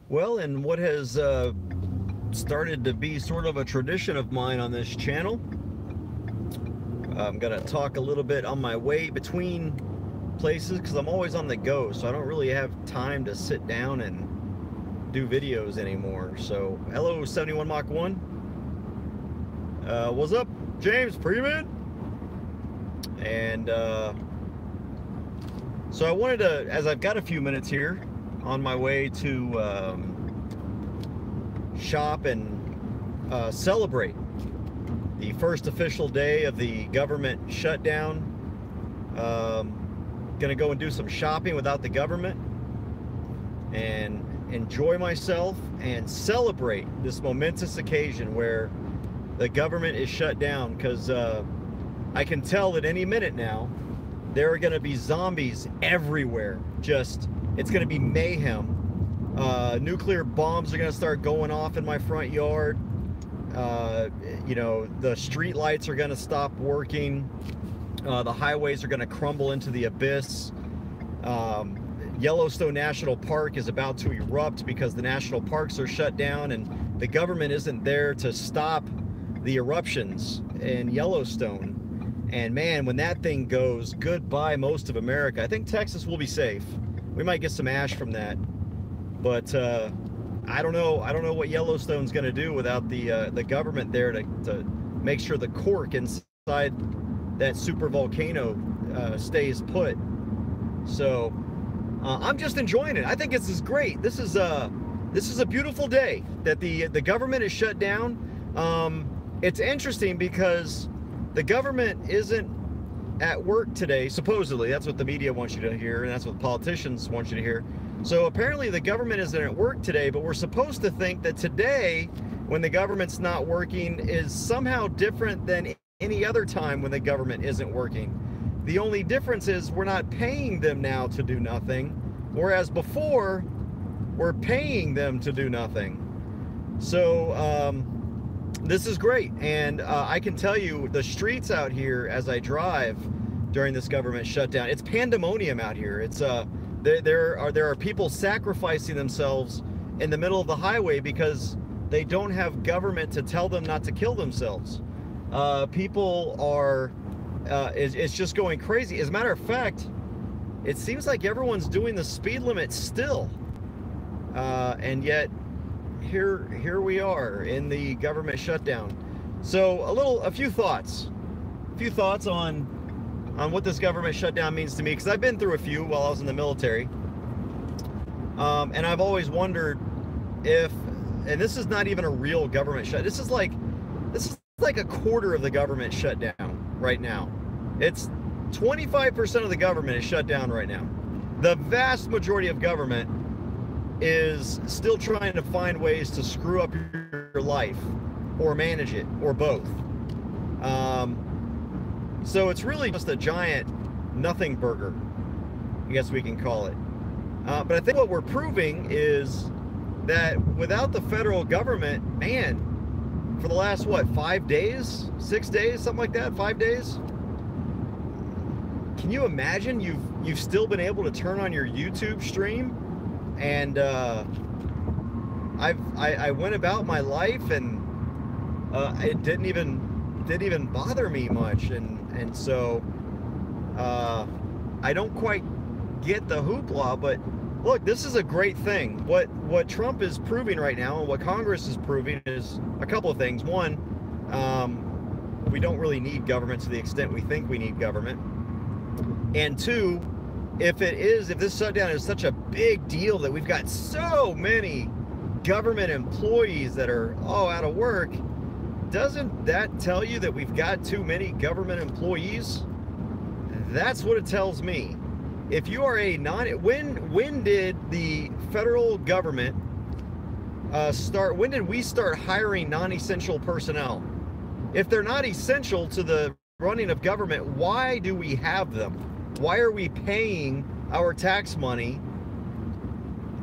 Well, and what has started to be sort of a tradition of mine on this channel, I'm going to talk a little bit on my way between places because I'm always on the go, so I don't really have time to sit down and do videos anymore. So, hello 71 Mach 1. What's up, James Freeman? And so I wanted to, as I've got a few minutes here, on my way to shop and celebrate the first official day of the government shutdown. Gonna go and do some shopping without the government and enjoy myself and celebrate this momentous occasion where the government is shut down, because I can tell that any minute now there are gonna be zombies everywhere. Just, it's going to be mayhem. Nuclear bombs are going to start going off in my front yard. You know, the street lights are going to stop working. The highways are going to crumble into the abyss. Yellowstone National Park is about to erupt because the national parks are shut down and the government isn't there to stop the eruptions in Yellowstone. And man, when that thing goes, goodbye most of America. I think Texas will be safe. We might get some ash from that, but I don't know. I don't know what Yellowstone's going to do without the government there to make sure the cork inside that super volcano stays put. So I'm just enjoying it. I think this is great. This is a beautiful day that the government is shut down. It's interesting because the government isn't at work today, supposedly. That's what the media wants you to hear, and that's what politicians want you to hear. So apparently the government isn't at work today, but we're supposed to think that today, when the government's not working, is somehow different than any other time when the government isn't working. The only difference is we're not paying them now to do nothing, whereas before, we're paying them to do nothing. So, this is great, and I can tell you the streets out here as I drive during this government shutdown, it's pandemonium out here. It's there are people sacrificing themselves in the middle of the highway because they don't have government to tell them not to kill themselves. People are it's just going crazy. As a matter of fact, it seems like everyone's doing the speed limit still, and yet here we are in the government shutdown. So a few thoughts on what this government shutdown means to me, because I've been through a few while I was in the military, and I've always wondered if, and this is not even a real government shut. This is like a quarter of the government shutdown right now. It's 25% of the government is shut down right now. The vast majority of government is still trying to find ways to screw up your life or manage it, or both. So it's really just a giant nothing burger, I guess we can call it. But I think what we're proving is that without the federal government, man, for the last, what, 5 days, 6 days, something like that, 5 days? Can you imagine you've still been able to turn on your YouTube stream? And I went about my life, and it didn't even bother me much, and so I don't quite get the hoopla. But look, this is a great thing. What Trump is proving right now, and what Congress is proving, is a couple of things. One, we don't really need government to the extent we think we need government, and two, if this shutdown is such a big deal that we've got so many government employees that are all out of work, doesn't that tell you that we've got too many government employees? That's what it tells me. If you are when did the federal government when did we start hiring non-essential personnel? If they're not essential to the running of government, why do we have them? Why are we paying our tax money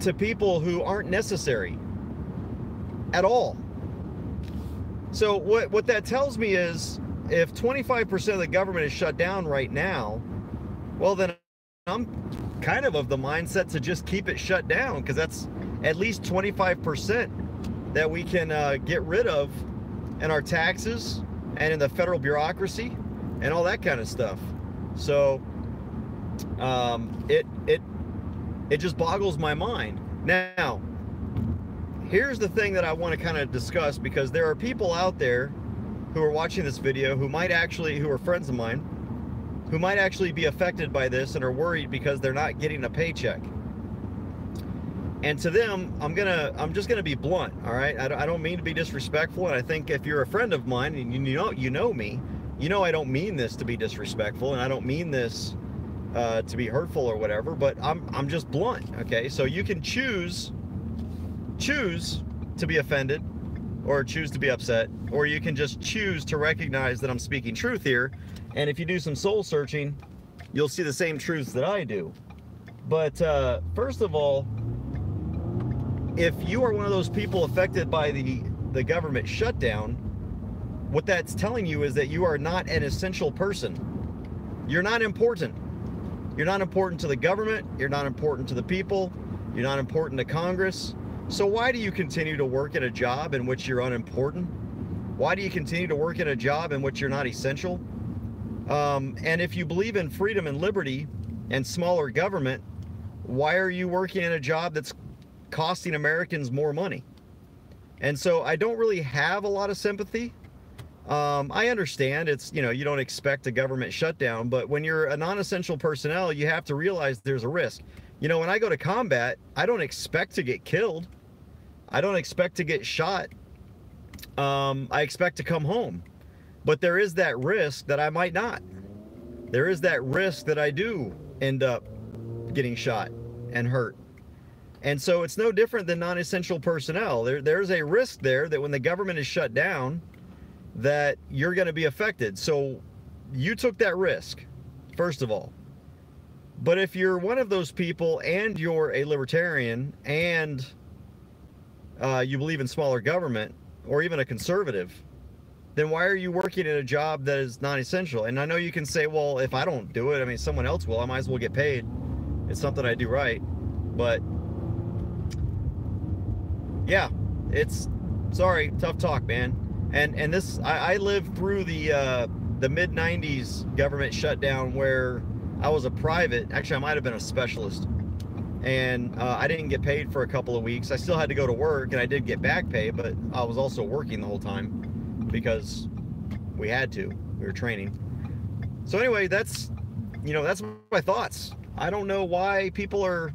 to people who aren't necessary at all? So what that tells me is, if 25% of the government is shut down right now, well, then I'm kind of the mindset to just keep it shut down, because that's at least 25% that we can get rid of in our taxes and in the federal bureaucracy and all that kind of stuff. So it just boggles my mind. Now, here's the thing that I want to kind of discuss, because there are people out there who are watching this video who are friends of mine, who might actually be affected by this and are worried because they're not getting a paycheck. And to them, I'm just gonna be blunt, all right? I don't mean to be disrespectful, and I think if you're a friend of mine and you know me, you know I don't mean this to be disrespectful, and I don't mean this to be hurtful or whatever, but I'm just blunt, okay? So you can choose to be offended or choose to be upset, or you can just choose to recognize that I'm speaking truth here. And if you do some soul searching, you'll see the same truths that I do. But first of all, if you are one of those people affected by the government shutdown, what that's telling you is that you are not an essential person. You're not important. You're not important to the government. You're not important to the people. You're not important to Congress. So why do you continue to work at a job in which you're unimportant? Why do you continue to work at a job in which you're not essential? And if you believe in freedom and liberty and smaller government, why are you working in a job that's costing Americans more money? And so I don't really have a lot of sympathy. I understand it's, you don't expect a government shutdown, but when you're a non-essential personnel, you have to realize there's a risk. When I go to combat, I don't expect to get killed. I don't expect to get shot. I expect to come home. But there is that risk that I might not. There is that risk that I do end up getting shot and hurt. And so it's no different than non-essential personnel. There's a risk there that when the government is shut down, that you're going to be affected. So you took that risk, first of all. But if you're one of those people and you're a libertarian and you believe in smaller government, or even a conservative, then why are you working in a job that is non-essential? And I know you can say, well, if I don't do it, someone else will. I might as well get paid. It's something I do right. But yeah, sorry, tough talk, man. And this, I lived through the mid-90s government shutdown, where I was a private. Actually, I might have been a specialist. And I didn't get paid for a couple of weeks. I still had to go to work, and I did get back pay, but I was also working the whole time because we had to. We were training. So anyway, that's my thoughts. I don't know why people are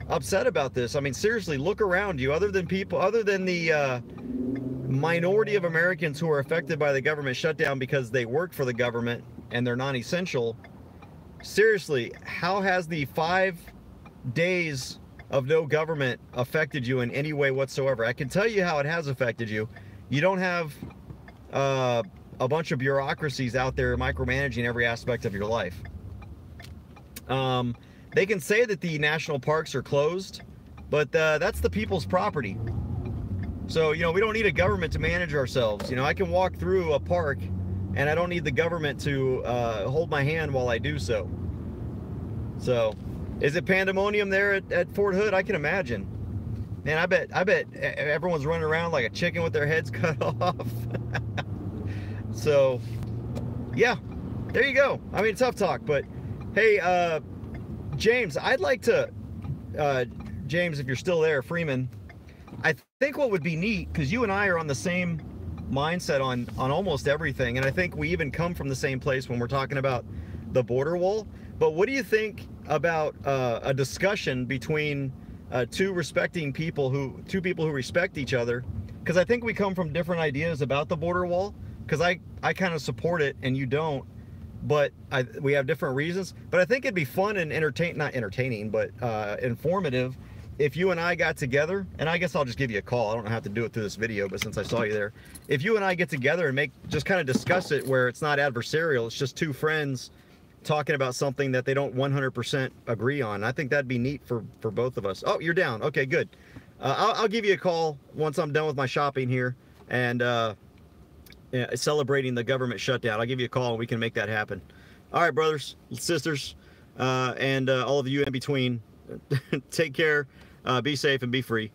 upset about this. Seriously, look around you. Other than the minority of Americans who are affected by the government shutdown because they work for the government and they're non-essential, seriously, how has the 5 days of no government affected you in any way whatsoever? I can tell you how it has affected you. You don't have a bunch of bureaucracies out there micromanaging every aspect of your life. They can say that the national parks are closed, but that's the people's property. So, we don't need a government to manage ourselves. I can walk through a park and I don't need the government to hold my hand while I do so. So, is it pandemonium there at Fort Hood? I can imagine. Man, I bet everyone's running around like a chicken with their heads cut off. So, yeah, there you go. Tough talk, but hey, James, I'd like to, James, if you're still there, Freeman, I think what would be neat, because you and I are on the same mindset on almost everything, and I think we even come from the same place when we're talking about the border wall. But what do you think about a discussion between two people who respect each other? Because I think we come from different ideas about the border wall, because I kind of support it and you don't, but we have different reasons. But I think it'd be fun and not entertaining, but informative if you and I got together, and I guess I'll just give you a call. I don't have to do it through this video, but since I saw you there, if you and I get together and just kind of discuss it where it's not adversarial, it's just two friends talking about something that they don't 100% agree on. I think that'd be neat for both of us. Oh, you're down. Okay, good. I'll give you a call once I'm done with my shopping here and celebrating the government shutdown. I'll give you a call and we can make that happen. All right, brothers, sisters. and all of you in between. Take care, be safe, and be free.